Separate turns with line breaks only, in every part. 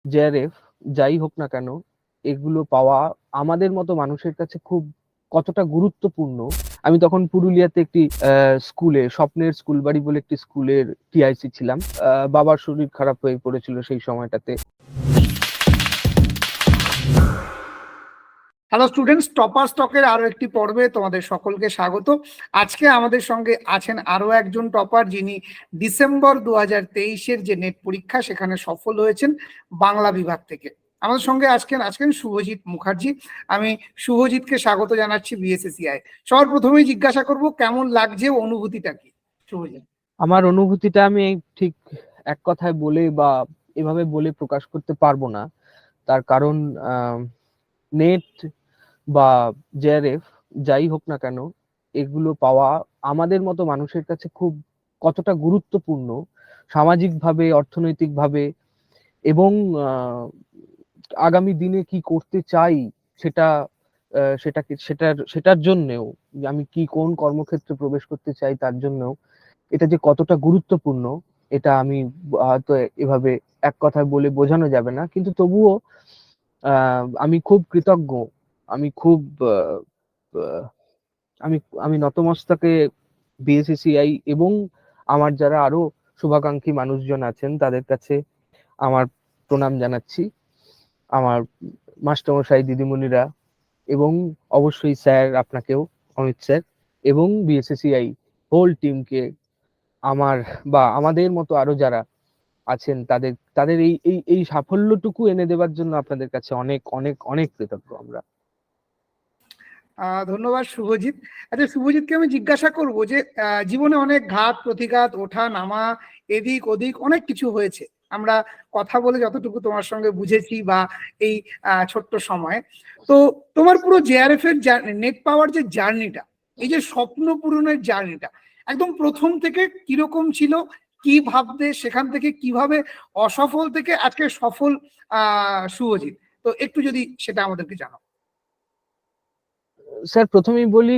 JRF যাই হোক না কেন, এগুলো পাওয়া আমাদের মতো মানুষের কাছে খুব কতটা গুরুত্বপূর্ণ। আমি তখন পুরুলিয়াতে একটি স্কুলে, স্বপ্নের স্কুল বাড়ি বলে একটি স্কুলের টিআইসি ছিলাম। বাবার শরীর খারাপ হয়ে পড়েছিল সেই সময়টাতে।
হ্যালো স্টুডেন্টস, টপার স্টকের আরো একটি পর্বে তোমাদের সকলকে স্বাগত। আজকে আমাদের সঙ্গে আছেন আরো একজন টপার, যিনি ডিসেম্বর 2023-এর যে নেট পরীক্ষা সেখানে সফল হয়েছেন বাংলা বিভাগ থেকে। আমাদের সঙ্গে আজকেন শুভজিৎ মুখার্জি। আমি শুভজিৎকে স্বাগত জানাচ্ছি বিএসএসিআই। সবার প্রথমেই জিজ্ঞাসা করব, কেমন লাগছে, অনুভূতিটা কি? শুভজিৎ।
আমার অনুভূতিটা আমি ঠিক এক কথায় বলে বা এভাবে বলে প্রকাশ করতে পারবো না। তার কারণ নেট বা জেআরএফ যাই হোক না কেন, এগুলো পাওয়া আমাদের মতো মানুষের কাছে খুব কতটা গুরুত্বপূর্ণ সামাজিকভাবে, অর্থনৈতিকভাবে, এবং আগামী দিনে কি করতে চাই সেটা সেটার জন্যেও, আমি কি কোন কর্মক্ষেত্রে প্রবেশ করতে চাই তার জন্যও এটা যে কতটা গুরুত্বপূর্ণ, এটা আমি হয়তো এভাবে এক কথায় বলে বোঝানো যাবে না। কিন্তু তবুও আমি খুব কৃতজ্ঞ। আমি খুব আহ, আহ, আমি আমি নতমস্তকে বিএসসিসিআই এবং আমার যারা আরো শুভাকাঙ্ক্ষী মানুষজন আছেন তাদের কাছে আমার প্রণাম জানাচ্ছি। আমার মাস্টারমশাই, দিদিমণিরা, এবং অবশ্যই স্যার, আপনাকেও, অমিত স্যার, এবং বিএসসিসিআই হোল টিমকে, আমার বা আমাদের মতো আরো যারা আছেন তাদের তাদের এই এই এই সাফল্যটুকু এনে দেওয়ার জন্য আপনাদের কাছে অনেক অনেক অনেক কৃতজ্ঞ আমরা।
ধন্যবাদ শুভজিৎ। আচ্ছা, শুভজিৎকে আমি জিজ্ঞাসা করব যে জীবনে অনেক ঘাত প্রতিঘাত, ওঠা নামা, এদিক ওদিক অনেক কিছু হয়েছে। আমরা কথা বলে যতটুকু তোমার সঙ্গে বুঝেছি বা এই ছোট্ট সময়ে, তো তোমার পুরো জেআরএফ এর নেট পাওয়ার যে জার্নিটা, এই যে স্বপ্ন পূরণের জার্নিটা, একদম প্রথম থেকে কিরকম ছিল, কি ভাবতে, সেখান থেকে কিভাবে অসফল থেকে আজকে সফল শুভজিৎ, তো একটু যদি সেটা আমাদেরকে জানাও।
স্যার, প্রথমেই বলি,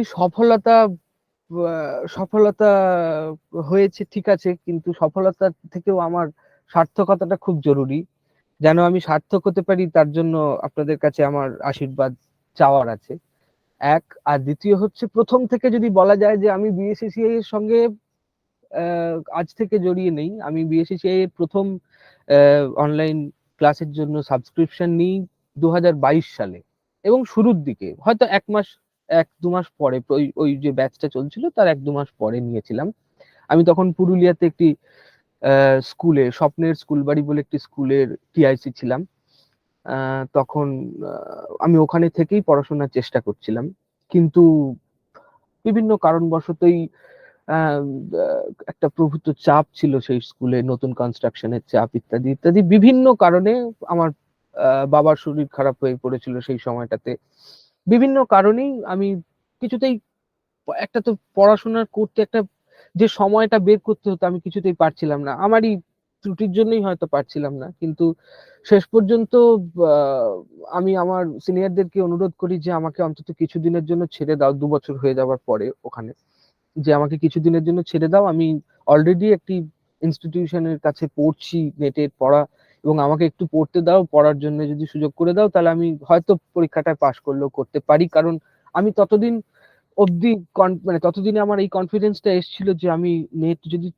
সফলতা হয়েছে ঠিক আছে, কিন্তু সফলতা থেকেও আমার সার্থকতাটা খুব জরুরি। যেন আমি সার্থক হতে পারি তার জন্য আপনাদের কাছে আমার আশীর্বাদ চাওয়ার আছে, এক। আর দ্বিতীয় হচ্ছে, প্রথম থেকে যদি বলা যায় যে আমি বিএসসিসিআই এর সঙ্গে আজ থেকে জড়িয়ে নেই। আমি বিএসসিসিআই এর প্রথম অনলাইন ক্লাসের জন্য সাবস্ক্রিপশন নিই 2022 সালে, এবং শুরুর দিকে হয়তো 1-2 মাস পরে, ওই ওই যে ব্যাচটা চলছিল তার 1-2 মাস পরে নিয়েছিলাম। আমি তখন পুরুলিয়াতে একটি স্কুলে, স্বপ্নের স্কুল বাড়ি বলে একটি স্কুলের টিআইসি ছিলাম। তখন আমি ওখানে থেকেই পড়াশোনার চেষ্টা করছিলাম, কিন্তু বিভিন্ন কারণবশতই আহ, একটা প্রভূত চাপ ছিল সেই স্কুলে, নতুন কনস্ট্রাকশনের চাপ, ইত্যাদি ইত্যাদি বিভিন্ন কারণে আমার বাবার শরীর খারাপ হয়ে পড়েছিল সেই সময়টাতে। বিভিন্ন কারণেই আমি কিছুতেই, একটা তো পড়াশোনা করতে একটা যে সময়টা বের করতে হতো, আমি কিছুতেই পারছিলাম না। আমারই ত্রুটির জন্যই হয়তো পারছিলাম না, কিন্তু শেষ পর্যন্ত আহ, আমি আমার সিনিয়রদেরকে অনুরোধ করি যে আমাকে অন্তত কিছুদিনের জন্য ছেড়ে দাও, 2 বছর হয়ে যাওয়ার পরে ওখানে, যে আমাকে কিছুদিনের জন্য ছেড়ে দাও। আমি অলরেডি একটি ইনস্টিটিউশনের কাছে পড়ছি নেটের পড়া, এবং আমাকে একটু পড়তে দাও, পড়ার জন্য যদি সুযোগ করে দাও তাহলে আমি হয়তো পরীক্ষাটায় পাশ করলেও করতে পারি। কারণ আমি ততদিন অবধি মানে ততদিনে আমার এই কনফিডেন্সটা এসেছিল যে আমি নেট যদি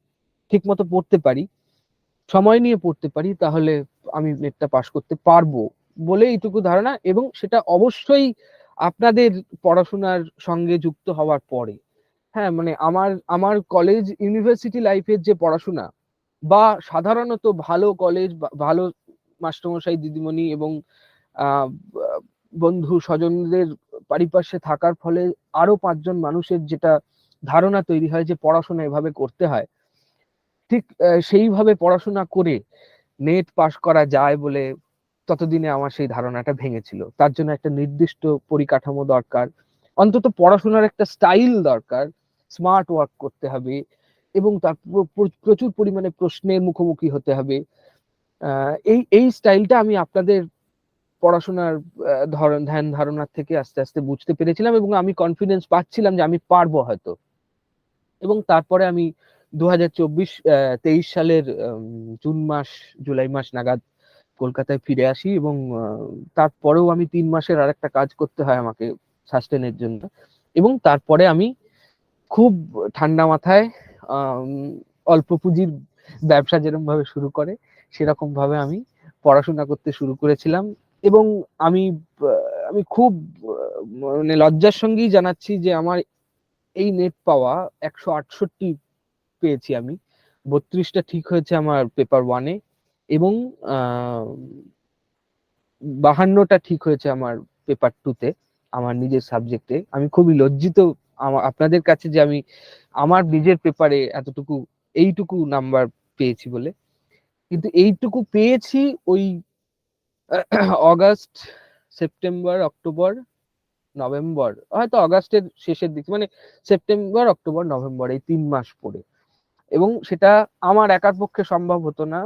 ঠিক মতো পড়তে পারি, সময় নিয়ে পড়তে পারি, তাহলে আমি নেটটা পাশ করতে পারবো বলে এইটুকু ধারণা। এবং সেটা অবশ্যই আপনাদের পড়াশোনার সঙ্গে যুক্ত হওয়ার পরে। হ্যাঁ, মানে আমার আমার কলেজ ইউনিভার্সিটি লাইফের যে পড়াশোনা, বা সাধারণত ভালো কলেজ, ভালো মাস্টারমশাই, দিদিমণি এবং আহ, বন্ধু স্বজনদের পারিপার্শ্বে থাকার ফলে আরো 5জন মানুষের যেটা ধারণা তৈরি হয় যে পড়াশোনা এভাবে করতে হয়, ঠিক সেইভাবে পড়াশোনা করে নেট পাশ করা যায় বলে ততদিনে আমার সেই ধারণাটা ভেঙেছিল। তার জন্য একটা নির্দিষ্ট পরিকাঠামো দরকার, অন্তত পড়াশোনার একটা স্টাইল দরকার, স্মার্ট ওয়ার্ক করতে হবে, এবং তার প্রচুর পরিমাণে প্রশ্নের মুখোমুখি হতে হবে। এই এই স্টাইলটা আমি আপনাদের পড়াশোনার ধ্যান ধারণার থেকে আস্তে আস্তে বুঝতে পেরেছিলাম, এবং আমি কনফিডেন্স পাচ্ছিলাম যে আমি পারবো হয়তো। এবং তারপরে আমি 2023 সালের জুলাই মাস নাগাদ কলকাতায় ফিরে আসি এবং তারপরেও আমি 3 মাসের আর একটা কাজ করতে হয় আমাকে সাস্টেনের জন্য, এবং তারপরে আমি খুব ঠান্ডা মাথায় অল্প পুঁজির ব্যবসা যেরকম ভাবে শুরু করে সেরকম ভাবে আমি পড়াশোনা করতে শুরু করেছিলাম। এবং আমি আমি খুব মানে লজ্জার সঙ্গেই জানাচ্ছি যে আমার এই নেট পাওয়া 168 পেয়েছি আমি। 32টা ঠিক হয়েছে আমার পেপার 1-এ, এবং 52টা ঠিক হয়েছে আমার পেপার 2-তে, আমার নিজের সাবজেক্টে। আমি খুবই লজ্জিত আপনাদের কাছে যে আমি আমার নিজের পেপারে এইটুকু নাম্বার পেয়েছি বলে। কিন্তু এইটুকু পেয়েছি ওই অগাস্ট, সেপ্টেম্বর, অক্টোবর, নভেম্বর, হয়তো অগাস্টের শেষের দিকে, মানে সেপ্টেম্বর, অক্টোবর, নভেম্বর, এই 3 মাস পরে। এবং সেটা আমার একার পক্ষে সম্ভব হতো না,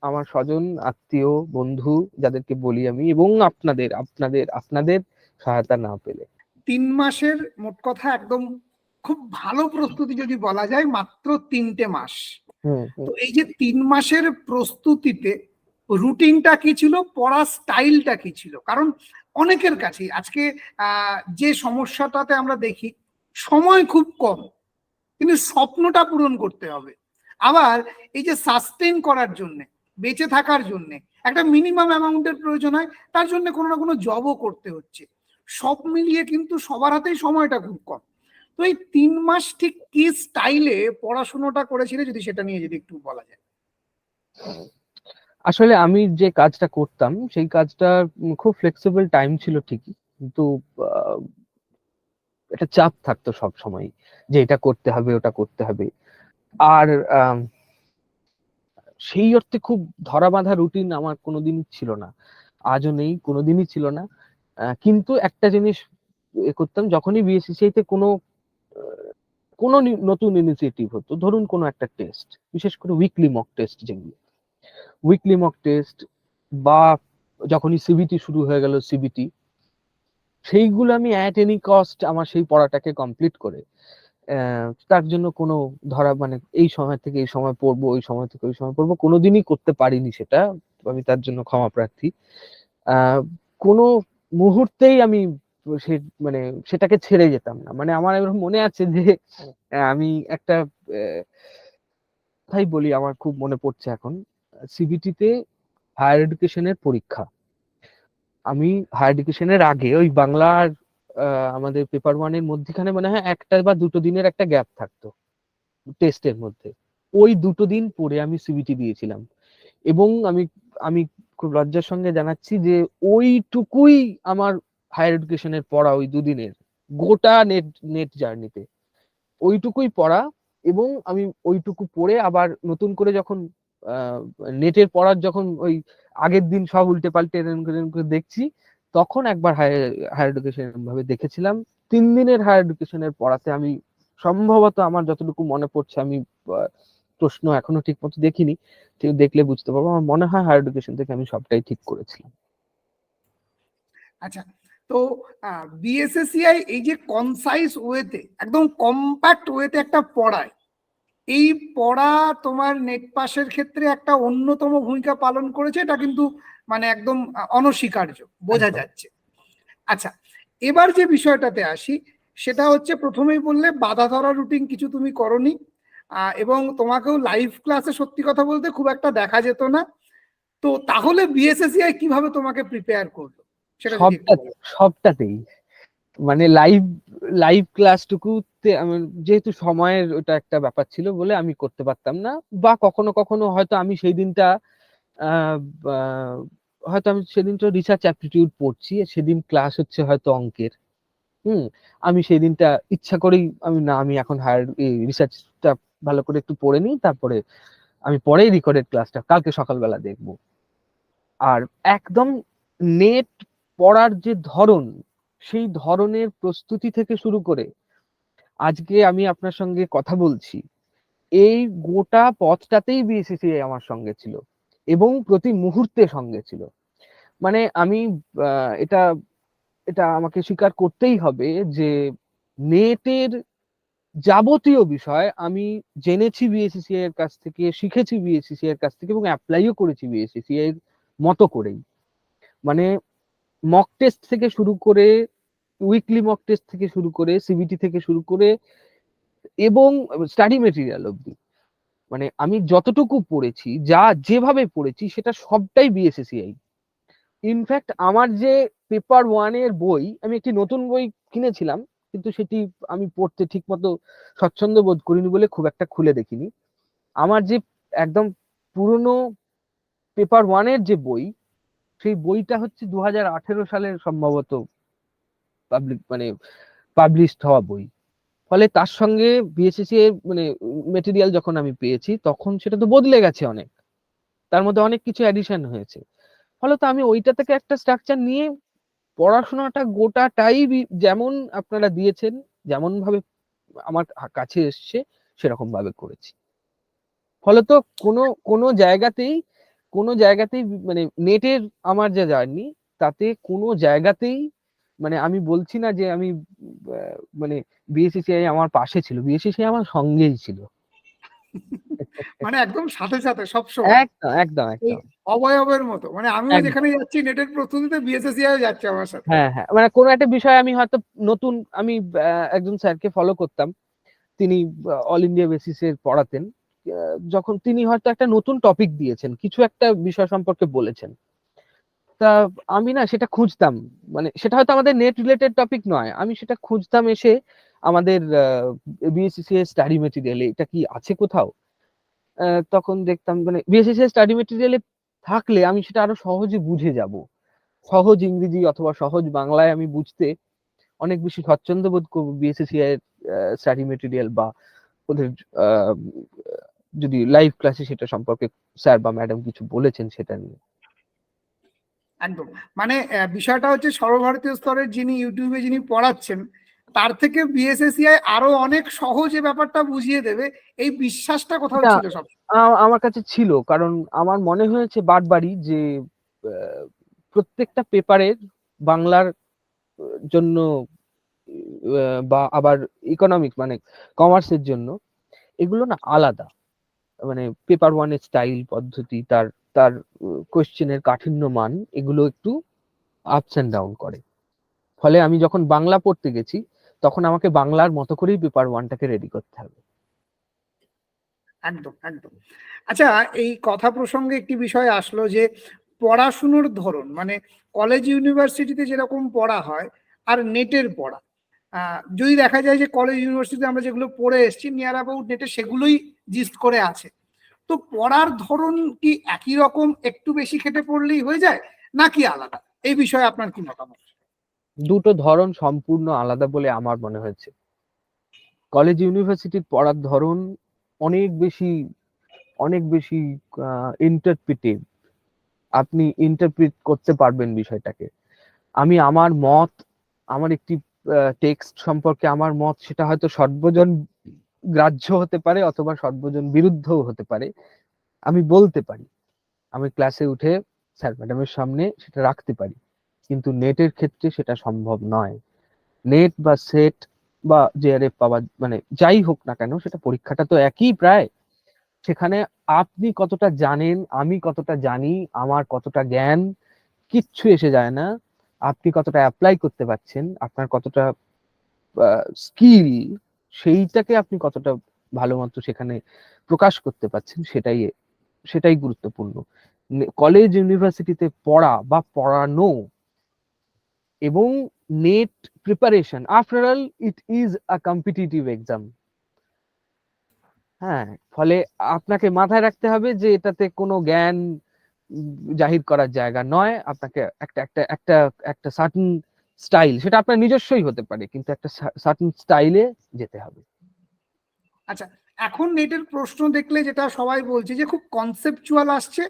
আমার স্বজন, আত্মীয়, বন্ধু যাদেরকে বলি আমি, এবং আপনাদের আপনাদের আপনাদের সহায়তা না পেলে।
3 মাসের মোট কথা একদম খুব ভালো প্রস্তুতি যদি বলা যায়, মাত্র 3টে মাস। তো এই যে 3 মাসের প্রস্তুতিতে রুটিনটা কি ছিল, পড়ার স্টাইলটা কি ছিল? কারণ অনেকের কাছে আজকে যে সমস্যাটাতে আমরা দেখি, সময় খুব কম, কিন্তু স্বপ্নটা পূরণ করতে হবে। আবার এই যে সাস্টেন করার জন্য, বেঁচে থাকার জন্য একটা মিনিমাম অ্যামাউন্টের প্রয়োজন হয়, তার জন্য কোনো না কোনো জবও করতে হচ্ছে। সব মিলিয়ে কিন্তু সবার হাতেই সময়টা খুব কম। তো এই 3 মাস ঠিক কি স্টাইলে পড়াশোনাটা করেছিলে, যদি সেটা নিয়ে যদি একটু বলা যায়।
আসলে আমি যে কাজটা করতাম সেই কাজটা খুব ফ্লেক্সিবল টাইম ছিল ঠিকই, কিন্তু একটা চাপ থাকতো সব সময় যে এটা করতে হবে, ওটা করতে হবে। আর সেই অর্থে খুব ধরা বাঁধা রুটিন আমার কোনোদিনই ছিল না, আজও নেই, কোনোদিনই ছিল না। কিন্তু একটা জিনিস করতাম, যখনই বিএসসিসিআই তে কোনো নতুন ইনিশিয়েটিভ হতো, ধরুন কোনো একটা টেস্ট, বিশেষ করে উইকলি মক টেস্ট, যেগুলো উইকলি মক টেস্ট, বা যখনই সিবিটি শুরু হয়ে গেল সিবিটি, সেইগুলো আমি অ্যাট এনি কস্ট আমার সেই পড়াটাকে কমপ্লিট করে তার জন্য কোনো মানে এই সময় থেকে এই সময় পড়বো, ওই সময় থেকে ওই সময় পড়বো, কোনোদিনই করতে পারিনি সেটা। আমি তার জন্য ক্ষমা প্রার্থী। কোনো মুহূর্তেই আমি সে মানে সেটাকে ছেড়ে যেতাম না। মানে আমার এরকম মনে আছে যে আমি একটা কথাই বলি, আমার খুব মনে পড়ছে এখন। সিবিটি তে হায়ার এডুকেশনের পরীক্ষা, আমি হায়ার এডুকেশনের আগে ওই বাংলার আমাদের পেপার 1-এর মধ্যখানে মনে হয় 1টা বা 2টো দিনের একটা গ্যাপ থাকতো টেস্টের মধ্যে। ওই 2টো দিন পরে আমি সিবিটি দিয়েছিলাম, এবং আমি আমি খুব লজ্জার সঙ্গে জানাচ্ছি যে ওইটুকুই আমার হায়ার এডুকেশনের পড়া, ওই 2 দিনের গোটা নেট জার্নিতে ওইটুকুই পড়া। এবং আমি ওইটুকু পড়ে আবার নতুন করে যখন নেটের পড়ার যখন ওই আগের দিন সব উল্টে পাল্টে এরকম করে দেখছি, তখন একবার হায়ার এডুকেশন ভাবে দেখেছিলাম। 3 দিনের হায়ার এডুকেশনের পড়াতে আমি সম্ভবত, আমার যতটুকু মনে পড়ছে, আমি প্রশ্ন এখনো ঠিক মতো দেখিনি, কেউ দেখলে বুঝতে পারবো, আমার মনে হয় হায়ার এডুকেশন থেকে আমি সবটাই ঠিক করেছিলাম।
আচ্ছা, তো বিএসএসসিআই এই যে কনসাইজ ওয়েতে, একদম কম্প্যাক্ট ওয়েতে একটা পড়ায়, এই পড়া তোমার নেট পাসের ক্ষেত্রে একটা অন্যতম ভূমিকা পালন করেছে, এটা কিন্তু মানে একদম অনস্বীকার্য, বোঝা যাচ্ছে। আচ্ছা, এবার যে বিষয়টাতে আসি, সেটা হচ্ছে প্রথমেই বললে বাধা ধরা রুটিন কিছু তুমি করনি, এবং তোমাকেও লাইভ ক্লাসে সত্যি কথা বলতে খুব একটা দেখা যেত না। তো তাহলে বিএসএসসিআই কিভাবে তোমাকে প্রিপেয়ার করলো সেটা যদি একটু বলো।
সবটাতেই, মানে লাইভ লাইভ ক্লাসটুকুতে যেহেতু সময়ের ওটা একটা ব্যাপার ছিল বলে আমি করতে পারতাম না, বা কখনো কখনো হয়তো আমি সেই দিনটা আহ, আহ, হয়তো আমি সেদিনটা রিসার্চ অ্যাপটিটিউড পড়ছি, সেদিন ক্লাস হচ্ছে হয়তো অঙ্কের। আমি সেই দিনটা ইচ্ছা করেই আমি এখন হায়ার রিসার্চটা ভালো করে একটু পড়ে নিই, তারপরে আমি পরেই রেকর্ডেড ক্লাসটা কালকে সকালবেলা দেখবো। আর একদম নেট পড়ার যে ধরন, সেই ধরনের প্রস্তুতি থেকে শুরু করে আজকে আমি আপনার সঙ্গে কথা বলছি, এই গোটা পথটাতেই বিএসসিসিআই আমার সঙ্গে ছিল এবং প্রতি মুহূর্তে সঙ্গে ছিল। মানে আমি এটা এটা আমাকে স্বীকার করতেই হবে যে নেটের যাবতীয় বিষয় আমি জেনেছি বিএসসিসিআই এর কাছ থেকে, শিখেছি বিএসসিসিআই এর কাছ থেকে, এবং অ্যাপ্লাইও করেছি বিএসসিসিআই এর মতো করেই, মানে মক টেস্ট থেকে শুরু করে, উইকলি মক টেস্ট থেকে শুরু করে, সিবিটি থেকে শুরু করে, এবং স্টাডি মেটেরিয়াল অব্দি, মানে আমি যতটুকু পড়েছি, যেভাবে পড়েছি সেটা সবটাই বিএসএসিআই। ইনফ্যাক্ট আমার যে পেপার ওয়ানের বই, আমি একটি নতুন বই কিনেছিলাম, কিন্তু সেটি আমি পড়তে ঠিক মতো স্বচ্ছন্দ বোধ করিনি বলে খুব একটা খুলে দেখিনি। আমার যে একদম পুরনো পেপার ওয়ানের যে বই, সেই বইটা হচ্ছে 2018 সালের সম্ভবত মানে পাবলিশড হওয়া বই। ফলে তার সঙ্গে বিএসসিসি এর মানে মেটেরিয়াল যখন আমি পেয়েছি, তখন সেটা তো বদলে গেছে অনেক, তার মধ্যে অনেক কিছু অ্যাডিশন হয়েছে। ফলে তো আমি ওইটা থেকে একটা স্ট্রাকচার নিয়ে পড়াশোনাটা গোটাটাই যেমন আপনারা দিয়েছেন, যেমন ভাবে আমার কাছে এসছে, সেরকম ভাবে করেছি। ফলত কোনো কোনো জায়গাতেই মানে নেটের আমার যা জার্নি, তাতে কোনো জায়গাতেই মানে আমি বলছি না যে আমি মানে বিএসসিসিআই আমার পাশে ছিল, বিএসসিসিআই আমার সঙ্গেই ছিল।
মানে একদম সাথে সাথে সবসময়
একদম একদম
এই
একদম
অবয়বের মতো, মানে আমিও
একদম।
যেখানে যাচ্ছি নেটের প্রস্তুতিতে বিএসএসিআই যাচ্ছে আমার সাথে।
হ্যাঁ হ্যাঁ, মানে কোনো একটা বিষয় আমি হয়তো নতুন, আমি একজন স্যারকে ফলো করতাম, তিনি অল ইন্ডিয়া বেসিসে পড়াতেন। যখন তিনি হয়তো একটা নতুন টপিক দিয়েছেন, কিছু একটা বিষয় সম্পর্কে বলেছেন, তা আমি না সেটা খুঁজতাম, মানে সেটা হয়তো আমাদের নেট রিলেটেড টপিক নয়, আমি সেটা খুঁজতাম এসে আমাদের বিএসসিসি এর স্টাডি মেটেরিয়ালে এটা কি আছে কোথাও। তখন দেখতাম মানে বিএসসিসি এর স্টাডি মেটেরিয়ালে থাকলে আমি সেটা আরো সহজে বুঝে যাব, সহজ ইংরেজি অথবা সহজ বাংলায় আমি বুঝতে অনেক বেশি স্বচ্ছন্দ বোধ করবো বিএসসিসি এর স্টাডি মেটেরিয়াল, বা ওদের আহ, যদি লাইভ ক্লাসে সেটা সম্পর্কে স্যার বা ম্যাডাম কিছু বলেছেন সেটা নিয়ে।
একদম, মানে বিষয়টা হচ্ছে সর্বভারতীয় স্তরের যিনি ইউটিউবে যিনি পড়াচ্ছেন, তার থেকে বিএসএসিআই আরো অনেক সহজে ব্যাপারটা বুঝিয়ে দেবে, এই বিশ্বাসটা কোথাও
এটা
ছিল সব।
আমার কাছে ছিল, কারণ আমার মনে হয়েছে বারবারই যে আহ, প্রত্যেকটা পেপারের বাংলার জন্য বা আবার ইকোনমিক্স মানে কমার্সের জন্য এগুলো না আলাদা, মানে পেপার ওয়ানের স্টাইল পদ্ধতি, তার তার কোয়েশ্চেনের কাঠিন্য মান, এগুলো একটু আপস এন্ড ডাউন করে। ফলে আমি যখন বাংলা পড়তে গেছি, তখন আমাকে বাংলার মতো করেই পেপার ওয়ানটাকে রেডি করতে হবে।
একদম একদম। আচ্ছা, এই কথা প্রসঙ্গে একটি বিষয় আসলো যে পড়াশুনোর ধরন, মানে কলেজ ইউনিভার্সিটিতে যেরকম পড়া হয় আর নেটের পড়া, যদি দেখা যায় যে কলেজ ইউনিভার্সিটিতে আমরা যেগুলো পড়ে এসেছি নিয়ার অ্যাবাউট নেটে সেগুলোই জিস্ট করে আছে, তো পড়ার ধরন কি একই রকম, একটু বেশি খেটে পড়লেই হয়ে যায় নাকি আলাদা? এই বিষয়ে আপনার কি মতামত?
দুটো ধরন সম্পূর্ণ আলাদা বলে আমার মনে হয়েছে। কলেজ ইউনিভার্সিটির পড়ার ধরন অনেক বেশি অনেক বেশি ইন্টারপ্রিটিভ, আপনি ইন্টারপ্রিট করতে পারবেন বিষয়টাকে। আমি আমার মত, আমার একটি টেক্সট সম্পর্কে আমার মত, সেটা হয়তো সর্বজন গ্রাহ্য হতে পারে অথবা সর্বজন বিরুদ্ধও হতে পারে, আমি বলতে পারি, আমি ক্লাসে উঠে স্যার ম্যাডামের সামনে সেটা রাখতে পারি। কিন্তু নেটের ক্ষেত্রে সেটা সম্ভব নয়। নেট বা সেট বা জেআরএফ পাওয়া মানে যাই হোক না কেন, সেটা পরীক্ষাটা তো একই প্রায়। সেখানে আপনি কতটা জানেন, আমি কতটা জানি, আমার কতটা জ্ঞান, কিচ্ছু এসে যায় না। আপনি কতটা অ্যাপ্লাই করতে পারছেন, আপনার কতটা স্কিল, সেইটাকে আপনি কতটা ভালো মতো সেখানে প্রকাশ করতে পারছেন, সেটাই সেটাই গুরুত্বপূর্ণ। কলেজ ইউনিভার্সিটিতে পড়া বা পড়ানো এবং net preparation, after all it is a competitive exam. হ্যাঁ, ফলে আপনাকে মাথায় রাখতে হবে যে এটাতে কোনো জ্ঞান জাহির করার জায়গা নয়। আপনাকে একটা একটা একটা একটা সার্টেন স্টাইল, সেটা আপনার নিজস্বই হতে পারে, কিন্তু একটা সার্টেন স্টাইলে যেতে হবে।
আচ্ছা, এখন নেটের প্রশ্ন দেখলে যেটা সবাই বলছে যে খুব কনসেপচুয়াল আসছে,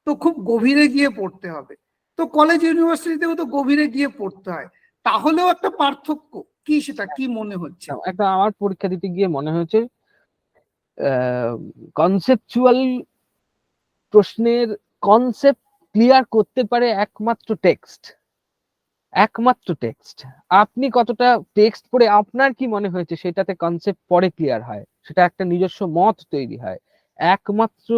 তো খুব গভীরে গিয়ে পড়তে হবে, তো কলেজ ইউনিভার্সিটিতেও তো গভীরে গিয়ে পড়তে হয়, তাহলেও একটা পার্থক্য কি, সেটা কি মনে হচ্ছে?
একটা আমার পরীক্ষা দিতে গিয়ে মনে হয়েছে কনসেপচুয়াল প্রশ্নের কনসেপ্ট ক্লিয়ার করতে পারে একমাত্র টেক্সট, একমাত্র টেক্সট। আপনি কতটা টেক্সট পড়ে আপনার কি মনে হয়েছে সেটাতে কনসেপ্ট পরে ক্লিয়ার হয়, সেটা একটা নিজস্ব মত তৈরি হয়। একমাত্র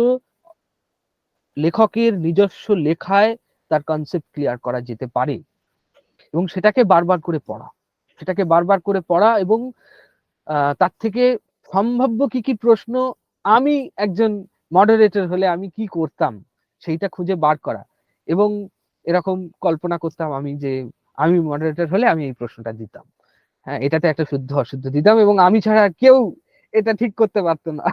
লেখকের নিজস্ব লেখায় তার কনসেপ্ট ক্লিয়ার করা যেতে পারে, এবং সেটাকে বারবার করে পড়া এবং তার থেকে সম্ভাব্য কি কি প্রশ্ন আমি একজন মডারেটর হলে আমি কি করতাম সেইটা খুঁজে বার করা, এবং এরকম কল্পনা করতাম আমি যে আমি মডারেটর হলে আমি এই প্রশ্নটা দিতাম, হ্যাঁ এটাতে একটা শুদ্ধ অশুদ্ধ দিতাম, এবং আমি ছাড়া আর কেউ এটা ঠিক করতে পারতো না।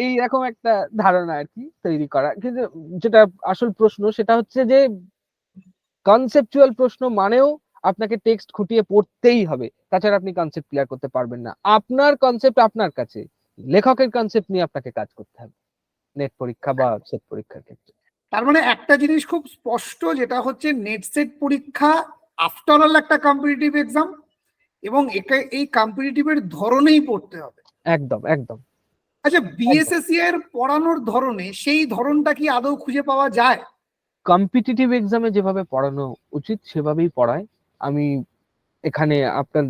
এই রকম একটা ধারণা আর কি তৈরি করা। কিন্তু যেটা আসল প্রশ্ন সেটা হচ্ছে যে কনসেপচুয়াল প্রশ্ন মানেও আপনাকে টেক্সট খুঁটিয়ে পড়তেই হবে, তাছাড়া আপনি কনসেপ্ট ক্লিয়ার করতে পারবেন না। আপনার কনসেপ্ট আপনার কাছে, লেখকের কনসেপ্ট নিয়ে আপনাকে কাজ করতে হবে নেট পরীক্ষা বা সেট পরীক্ষার ক্ষেত্রে।
তার মানে একটা জিনিস খুব স্পষ্ট, যেটা হচ্ছে নেট সেট পরীক্ষা আফটার অল একটা কম্পিটিটিভ এক্সাম, এবং এই কম্পিটিটিভের ধরনেই পড়তে হবে।
একদম একদম।
আচ্ছা, বিএসএসসি এর পড়ানোর ধরনে সেই ধরনটা কি আদৌ খুঁজে পাওয়া যায়?
কম্পিটিটিভ এক্সামে যেভাবে পড়ানো উচিত সেভাবেই পড়ায়। আমি এখানে আপনার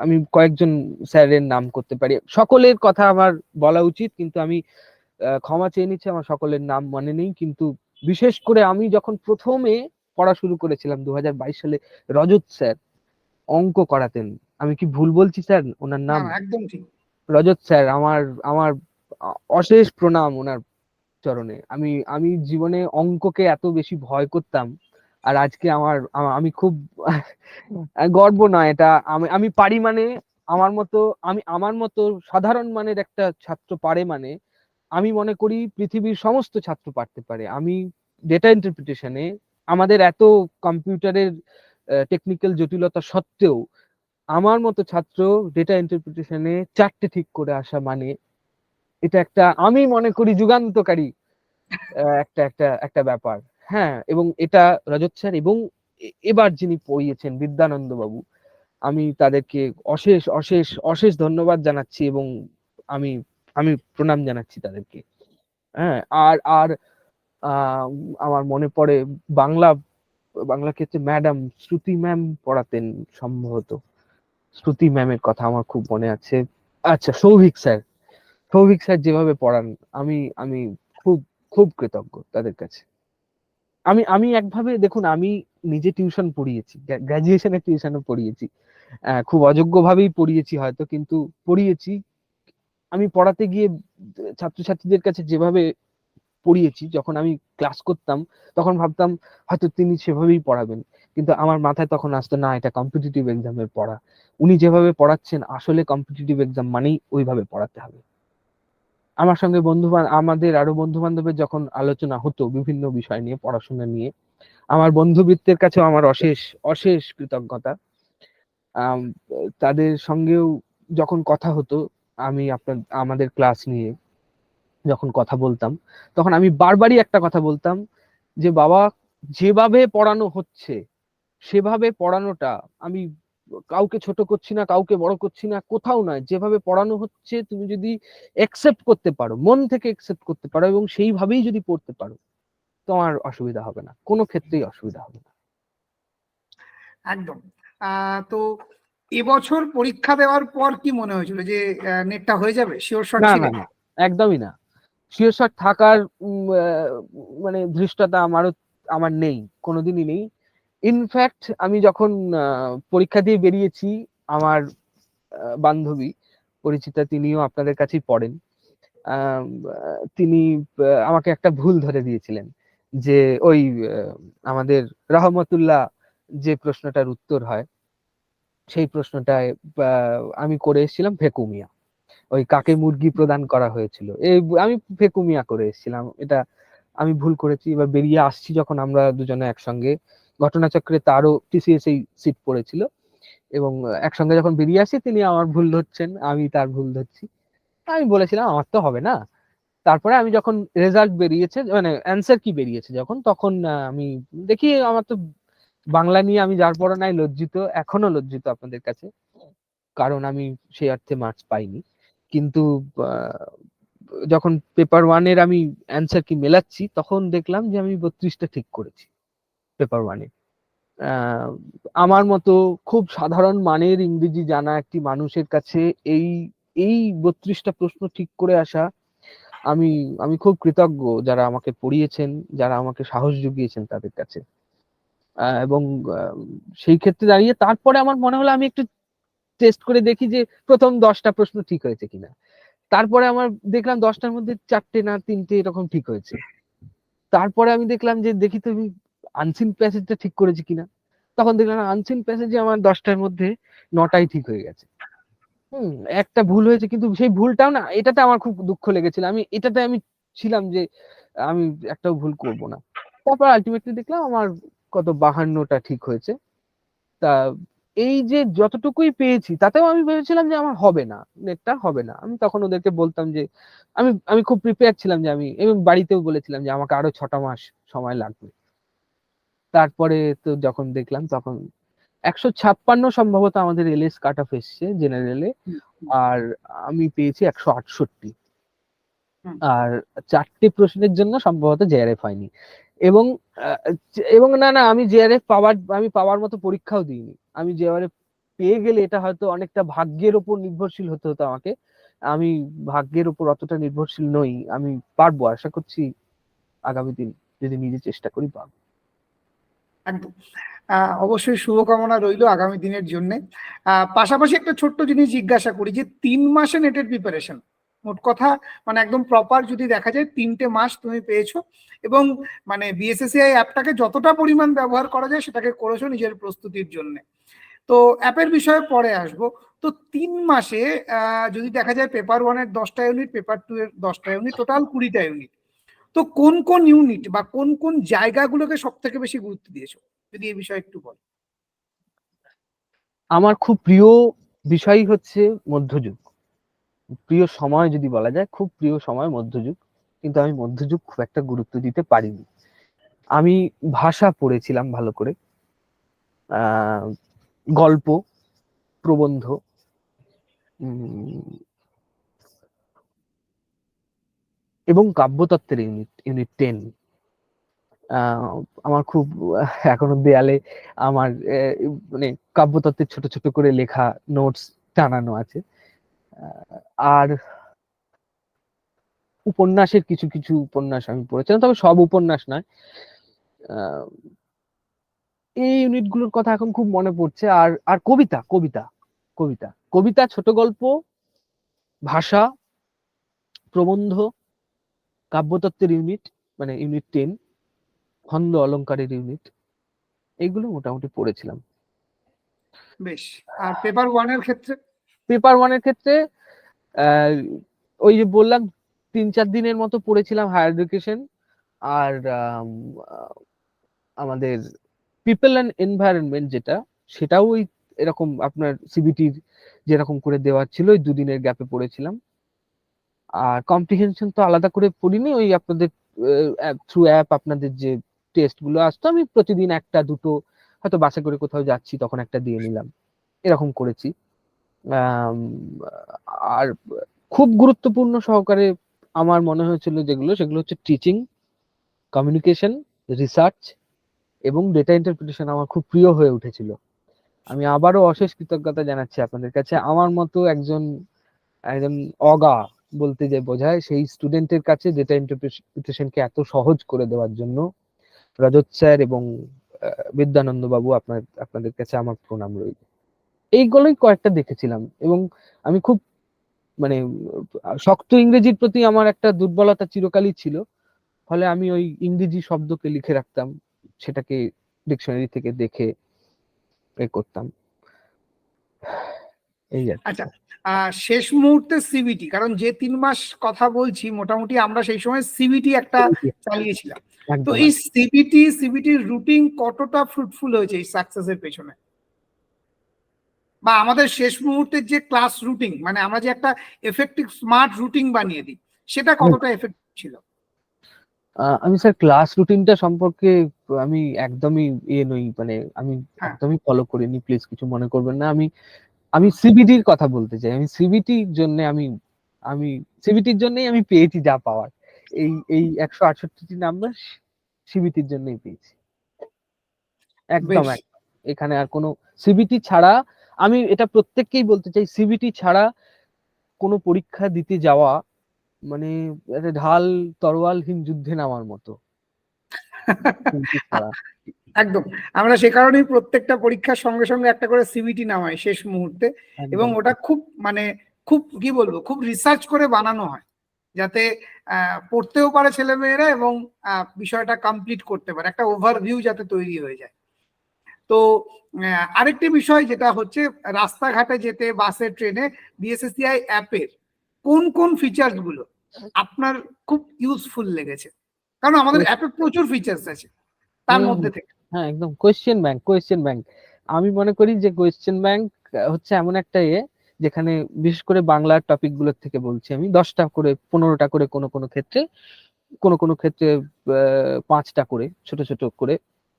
আমি কয়েকজন স্যারের নাম করতে পারি, সকলের কথা আমার বলা উচিত কিন্তু আমি ক্ষমা চেয়ে নিচ্ছি, আমার সকলের নাম মনে নেই। কিন্তু বিশেষ করে আমি যখন প্রথমে পড়া শুরু করেছিলাম 2022 সালে, রজত স্যার অঙ্ক করাতেন। আমি কি ভুল বলছি স্যার ওনার
না
নাম?
না, একদম ঠিক।
রজত স্যার, আমার আমার অশেষ প্রণাম ওনার চরণে। আমি আমি জীবনে অঙ্ককে এত বেশি ভয় করতাম, আর আজকে আমি খুব গর্ব নয় এটা, আমি আমি পারি মানে আমার মতো সাধারণ মানের একটা ছাত্র পারে মানে আমি মনে করি পৃথিবীর সমস্ত ছাত্র পারতে পারে। আমি ডেটা ইন্টারপ্রিটেশনে আমাদের এত কম্পিউটারের টেকনিক্যাল জটিলতা সত্ত্বেও আমার মতো ছাত্র ডেটা ইন্টারপ্রিটেশনে 4টে ঠিক করে আসা মানে এটা একটা, আমি মনে করি যুগান্তকারী একটা একটা একটা ব্যাপার। হ্যাঁ, এবং এটা রজত স্যার এবং এবার যিনি পড়িয়েছেন বিদ্যানন্দ বাবু, আমি তাদেরকে অশেষ অশেষ অশেষ ধন্যবাদ জানাচ্ছি, এবং আমি আমি প্রণাম জানাচ্ছি তাদেরকে। হ্যাঁ, আর আর আহ, আমার মনে পড়ে বাংলা বাংলা ক্ষেত্রে ম্যাডাম শ্রুতি ম্যাম পড়াতেন সম্ভবত, শ্রুতি ম্যামের কথা আমার খুব মনে আছে। আচ্ছা, সৌভিক স্যার যেভাবে পড়ান, আমি আমি খুব খুব কৃতজ্ঞ তাদের কাছে। আমি আমি একভাবে দেখুন, আমি নিজে টিউশন পড়িয়েছি, গ্রাজুয়েশনের টিউশনও পড়িয়েছি, খুব অযোগ্য ভাবেই পড়িয়েছি হয়তো, কিন্তু পড়িয়েছি। আমি পড়াতে গিয়ে ছাত্রছাত্রীদের কাছে যেভাবে পড়িয়েছি, যখন আমি ক্লাস করতাম তখন ভাবতাম হয়তো তিনি সেভাবেই পড়াবেন, কিন্তু আমার মাথায় তখন আসতো না এটা কম্পিটিটিভ এক্সামের পড়া, উনি যেভাবে পড়াচ্ছেন আসলে কম্পিটিটিভ এক্সাম মানেই ওইভাবে পড়াতে হবে। আমার সঙ্গে আমাদের আরো বন্ধু বান্ধবের যখন আলোচনা হতো বিভিন্ন বিষয় নিয়ে, পড়াশোনা নিয়ে, আমার বন্ধুবৃত্তের কাছেও আমার অশেষ অশেষ কৃতজ্ঞতা। আম, তাদের সঙ্গেও যখন কথা হতো, আমাদের ক্লাস নিয়ে যখন কথা বলতাম, তখন আমি বারবারই একটা কথা বলতাম যে বাবা, যেভাবে পড়ানো হচ্ছে সেভাবে পড়ানোটা, আমি কাউকে ছোট করছি না, কাউকে বড় করছি না, কোথাও নয়, যেভাবে পড়ানো হচ্ছে তুমি যদি একসেপ্ট করতে পারো, মন থেকে একসেপ্ট করতে পারো এবং সেইভাবেই যদি পড়তে পারো, তোমার অসুবিধা হবে না, কোনো ক্ষেত্রেই অসুবিধা হবে না।
একদম। তো এবছর পরীক্ষা দেওয়ার পর কি মনে হয়েছিল যে নেটটা হয়ে যাবে? শিওর শট
না
ছিলে?
না না, একদমই না। শিওর শট থাকার মানে ধৃষ্টতা আমার নেই, কোনোদিনই নেই। ইনফ্যাক্ট আমি যখন পরীক্ষা দিয়ে বেরিয়েছি, আমার বান্ধবী পরিচিতা, তিনিও আপনাদের কাছেই পড়েন, তিনি আমাকে একটা ভুল ধরে দিয়েছিলেন যে ওই আমাদের রহমতুল্লাহ যে প্রশ্নটার উত্তর হয় সেই প্রশ্নটায় আমি করে এসেছিলাম ভেকুমিয়া, ওই কাকে মুরগি প্রদান করা হয়েছিল, আমি ভেকুমিয়া করে এসেছিলাম। এটা আমি ভুল করেছি। এবার বেরিয়ে আসছি যখন আমরা দুজনে একসঙ্গে, ঘটনাচক্রে তারও টিসিএস এই সিট পড়েছিল, এবং একসঙ্গে যখন বেরিয়ে আসি তিনি আমার ভুল ধরছেন, আমি তার ভুল ধরছি। আমি বলেছিলাম আমার তো হবে না। তারপরে আমি যখন রেজাল্ট বেরিয়েছে, মানে অ্যান্সার কি বেরিয়েছে যখন, তখন আমি দেখি আমার তো বাংলা নিয়ে আমি যার পড়া নাই লজ্জিত, এখনো লজ্জিত আপনাদের কাছে, কারণ আমি সেই অর্থে মার্কস পাইনি। কিন্তু আহ, যখন পেপার ওয়ানের আমি অ্যান্সার কি মেলাচ্ছি তখন দেখলাম যে আমি 32টা ঠিক করেছি পেপার ওয়ানে। আহ, আমার মতো খুব সাধারণ মানের ইংরেজি জানা একটি মানুষের কাছে এই এই 32টা প্রশ্ন ঠিক করে আসা আমি আমি খুব কৃতজ্ঞ যারা আমাকে পড়িয়েছেন, যারা আমাকে সাহস জুগিয়েছেন তাদের কাছে। এবং সেই ক্ষেত্রে দাঁড়িয়ে তারপরে আমার মনে হলো আমি একটু টেস্ট করে দেখি যে প্রথম 10টা প্রশ্ন ঠিক হয়েছে কিনা। তারপরে আমার দেখলাম 10টার মধ্যে 4টে না 3টে এরকম ঠিক হয়েছে। তারপরে আমি দেখলাম যে দেখি তো আমি আনসিন প্যাসেজটা ঠিক করেছি কিনা। তখন দেখলাম আনসিন প্যাসেজে আমার 10টার মধ্যে 9টাই ঠিক হয়ে গেছে। একটা ভুল হয়েছে, কিন্তু সেই ভুলটাও না, এটাতে আমার খুব দুঃখ লেগেছিল। এটাতে আমি ছিলাম যে আমি একটাও ভুল করব না। তারপর আলটিমেটলি দেখলাম আমার কত 52টা ঠিক হয়েছে। তা এই যে যতটুকুই পেয়েছি তাতেও আমি ভেবেছিলাম যে আমার হবে না, নেটটা হবে না। আমি তখন ওদেরকে বলতাম যে আমি আমি খুব প্রিপেয়ার ছিলাম যে আমি, এবং বাড়িতেও বলেছিলাম যে আমাকে আরো 6টা মাস সময় লাগবে। তারপরে তো যখন দেখলাম তখন 156 সম্ভবত আমাদের এলএস কাট অফ এসছে জেনারেলে, আর আমি পেয়েছি 168। আর 4টে প্রশ্নের জন্য সম্ভবত জেআরএফ হয়নি। এবং এবং না না আমি জেআরএফ পাওয়ার মতো পরীক্ষাও দিইনি। আমি জেআরএফ পেয়ে গেলে এটা হয়তো অনেকটা ভাগ্যের উপর নির্ভরশীল হতে হতো আমাকে। আমি ভাগ্যের উপর অতটা নির্ভরশীল নই। আমি পারবো, আশা করছি আগামী দিন যদি নিজে চেষ্টা করি পারবো।
একদম। অবশ্যই শুভকামনা রইলো আগামী দিনের জন্য। পাশাপাশি একটা ছোট্ট জিনিস জিজ্ঞাসা করি যে 3 মাসে নেটের প্রিপারেশন, মোট কথা মানে একদম প্রপার যদি দেখা যায় 3টে মাস তুমি পেয়েছো, এবং মানে বিএসএসসিআই অ্যাপটাকে যতটা পরিমাণ ব্যবহার করা যায় সেটাকে করেছো নিজের প্রস্তুতির জন্য। তো অ্যাপের বিষয়ে পরে আসবো। তো 3 মাসে যদি দেখা যায় পেপার 1-এর 10টা ইউনিট, পেপার 2-এর 10টা ইউনিট, টোটাল 20টা ইউনিট। তো কোন কোন ইউনিট বা কোন কোন জায়গাগুলোকে সব থেকে বেশি গুরুত্ব দিয়েছো, যদি এই বিষয়ে একটু বল।
আমার খুব প্রিয় বিষয় হচ্ছে মধ্যযুগ। প্রিয় সময় যদি বলা যায়, খুব প্রিয় সময় মধ্যযুগ, কিন্তু আমি মধ্যযুগ খুব একটা গুরুত্ব দিতে পারিনি। আমি ভাষা পড়েছিলাম ভালো করে, গল্প, প্রবন্ধ, এবং কাব্যতত্ত্বের ইউনিট 10। আমার খুব এখনো দেয়ালে আমার মানে কাব্যতত্ত্বের ছোট ছোট করে লেখা নোটস টানানো আছে। আর উপন্যাসের কিছু কিছু উপন্যাস আমি পড়েছিলাম, তবে সব উপন্যাস নয়। এই ইউনিটগুলোর কথা এখন খুব মনে পড়ছে। আর আর কবিতা কবিতা কবিতা কবিতা, ছোট গল্প, ভাষা, প্রবন্ধ, কাব্যতত্ত্বের ইউনিট মানে ইউনিট 10, খন্দ অলংকারের ইউনিট, এইগুলো মোটামুটি পড়েছিলাম।
বেশ। আর পেপার 1-এর ক্ষেত্রে?
পেপার 1-এর ক্ষেত্রে ওই যে বললাম 3-4 দিনের মতো পড়েছিলাম হায়ার এডুকেশন। আর আমাদের পিপল অ্যান্ড এনভায়রনমেন্ট যেটা, সেটাও ওই এরকম আপনার সিবিটির যেরকম করে দেওয়া ছিল ওই 2 দিনের গ্যাপে পড়েছিলাম। আর কম্প্রিহেনশন তো আলাদা করে পড়িনি, ওই আপনাদের থ্রু অ্যাপ আপনাদের যে টেস্ট গুলো আসতো আমি প্রতিদিন একটা দুটো, হয়তো বাসে করে কোথাও যাচ্ছি তখন একটা দিয়ে নিলাম, এরকম করেছি। আর খুব গুরুত্বপূর্ণ সহকারে আমার মনে হয়েছিল যেগুলো, সেগুলো হচ্ছে টিচিং, কমিউনিকেশন, রিসার্চ এবং ডেটা ইন্টারপ্রিটেশন আমার খুব প্রিয় হয়ে উঠেছিল। আমি আবারও অশেষ কৃতজ্ঞতা জানাচ্ছি আপনাদের কাছে, আমার মতো একজন একজন অগা বলতে যে বোঝায় সেই স্টুডেন্টের কাছে ডেটা ইন্টারপ্রিটেশনকে এত সহজ করে দেওয়ার জন্য। রজত স্যার এবং বিদ্যানন্দ বাবু, আপনাদের কাছে আমার প্রণাম রইল। এইগুলোই কয়েকটা দেখেছিলাম। এবং আমি খুব মানে শক্ত ইংরেজির প্রতি আমার একটা দুর্বলতা চিরকালই ছিল, ফলে আমি ওই ইংরেজি শব্দকে লিখে রাখতাম, সেটাকে ডিকশনারি থেকে দেখে করতাম। এই আর কি।
আচ্ছা, শেষ মুহূর্তে সিবিটি, কারণ যে 3 মাস কথা বলছি মোটামুটি আমরা সেই সময় সিবিটি একটা চালিয়েছিলাম। তো
একদম
এই সিবিটির রুটিন কতটা ফ্রুটফুল হয়েছে এই সাকসেসের পেছনে, বা আমাদের শেষ মুহূর্তের যে ক্লাস রুটিন, মানে আমরা যে একটা এফেক্টিভ স্মার্ট রুটিন বানিয়ে দিই, সেটা কতটা এফেক্টিভ ছিল?
আমি স্যার ক্লাস রুটিনটা সম্পর্কে আমি একদমই নই, মানে আমি
হ্যাঁ।
একদমই ফলো করিনি, প্লিজ কিছু মনে করবেন না। আমি আমি সিবিটির কথা বলতে চাই। আমি সিবিটির জন্য আমি সিবিটির জন্যই আমি পেয়েছি যা পাওয়ার। এই এই 168টি নাম্বার সিবিটির জন্যই পেয়েছি। একদম
বেশ।
একদম। এখানে আর কোনো সিবিটি ছাড়া, আমি এটা প্রত্যেককেই বলতে চাই, সিবিটি ছাড়া কোনো পরীক্ষা দিতে যাওয়া মানে একটা ঢাল তরোয়ালহীন যুদ্ধে নামার মতো, কিন্তু ছাড়া।
একদম। আমরা সে কারণেই প্রত্যেকটা পরীক্ষার সঙ্গে সঙ্গে একটা করে সিভিটি নামাই শেষ মুহূর্তে, এবং
একদম
ওটা খুব মানে খুব কি বলবো, খুব রিসার্চ করে বানানো হয়, যাতে পড়তেও পারে ছেলেমেয়েরা এবং বিষয়টা কমপ্লিট করতে পারে, একটা ওভারভিউ যাতে তৈরি হয়ে যায়। তো আরেকটি বিষয় যেটা হচ্ছে, রাস্তাঘাটে যেতে বাসে ট্রেনে বিএসএসসিআই অ্যাপের কোন কোন ফিচার্স গুলো আপনার খুব ইউজফুল লেগেছে? কারণ আমাদের অ্যাপে প্রচুর ফিচার্স আছে, তার
হুম,
মধ্যে থেকে।
হ্যাঁ একদম কোয়েশ্চেন ব্যাংক। আমি মনে করি যে কোয়েশ্চেন ব্যাংক হচ্ছে এমন একটা যেখানে বিশেষ করে বাংলার টপিক গুলোর থেকে বলছি আমি, 10টা করে 15টা করে কোনো কোনো ক্ষেত্রে, কোনো কোনো ক্ষেত্রে 5টা করে ছোট ছোট করে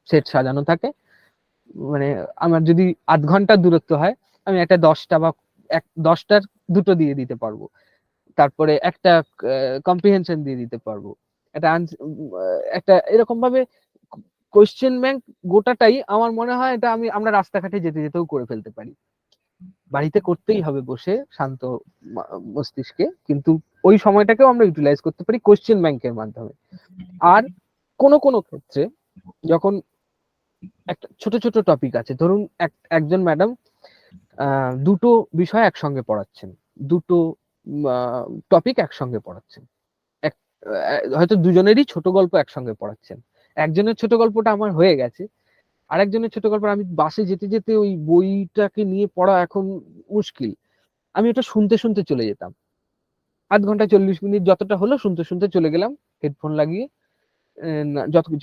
সেট সাজানো থাকে। মানে আমার যদি আধ ঘন্টার দূরত্ব হয়, আমি একটা 10টা বা 10টার দুটো দিয়ে দিতে পারবো। তারপরে একটা কম্প্রিহেনশন দিয়ে দিতে পারবো। একটা একটা এরকম ভাবে কোয়েশ্চেন ব্যাংক গোটাটাই আমার মনে হয় এটা আমরা রাস্তাঘাটে যেতে যেতেও করে ফেলতে পারি। বাড়িতে করতেই হবে বসে শান্ত মস্তিষ্কে, কিন্তু ওই সময়টাকেও আমরা ইউটিলাইজ করতে পারি কোয়েশ্চেন ব্যাংকের মাধ্যমে। আর কোন কোন ক্ষেত্রে যখন একটা ছোট ছোট টপিক আছে, ধরুন একজন ম্যাডাম দুটো বিষয় একসঙ্গে পড়াচ্ছেন, দুটো টপিক একসঙ্গে পড়াচ্ছেন, হয়তো দুজনেরই ছোট গল্প একসঙ্গে পড়াচ্ছেন। একজনের ছোট গল্পটা আমার হয়ে গেছে, আরেকজনের ছোট গল্প আমি বাসে যেতে যেতে ওই বইটাকে নিয়ে পড়া এখন মুশকিল, আমি ওটা শুনতে শুনতে চলে যেতাম। আধ ঘন্টা 40 মিনিট যতটা হলো শুনতে শুনতে চলে গেলাম হেডফোন লাগিয়ে,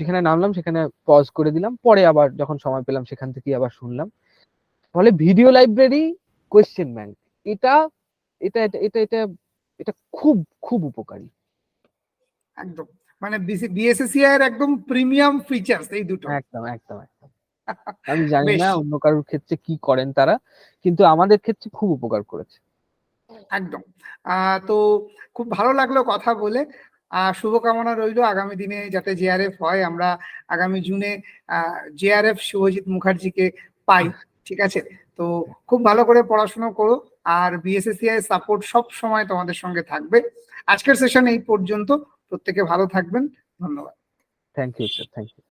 যেখানে নামলাম সেখানে পজ করে দিলাম, পরে আবার যখন সময় পেলাম সেখান থেকে আবার শুনলাম। ফলে ভিডিও লাইব্রেরি, কোয়েশ্চেন ব্যাংক, এটা এটা এটা এটা এটা এটা খুব খুব উপকারী।
একদম, মানে বিএসএসসিআই এর একদম প্রিমিয়াম ফিচার্স এই দুটো।
একদম একদম একদম। আমি জানি
বেশ,
না অন্য কারোর ক্ষেত্রে কি করেন তারা, কিন্তু আমাদের ক্ষেত্রে খুব উপকার করেছে।
একদম। তো খুব ভালো লাগলো কথা বলে। শুভকামনা রইল আগামী দিনে যাতে জেআরএফ হয়, আমরা আগামী জুনে জেআরএফ শুভজিৎ মুখার্জিকে পাই। ঠিক আছে, তো খুব ভালো করে পড়াশোনা করো, আর বিএসএসসিআই সাপোর্ট সব সময় তোমাদের সঙ্গে থাকবে। আজকের সেশন এই পর্যন্ত, প্রত্যেকে ভালো থাকবেন, ধন্যবাদ।
Thank you sir, thank you.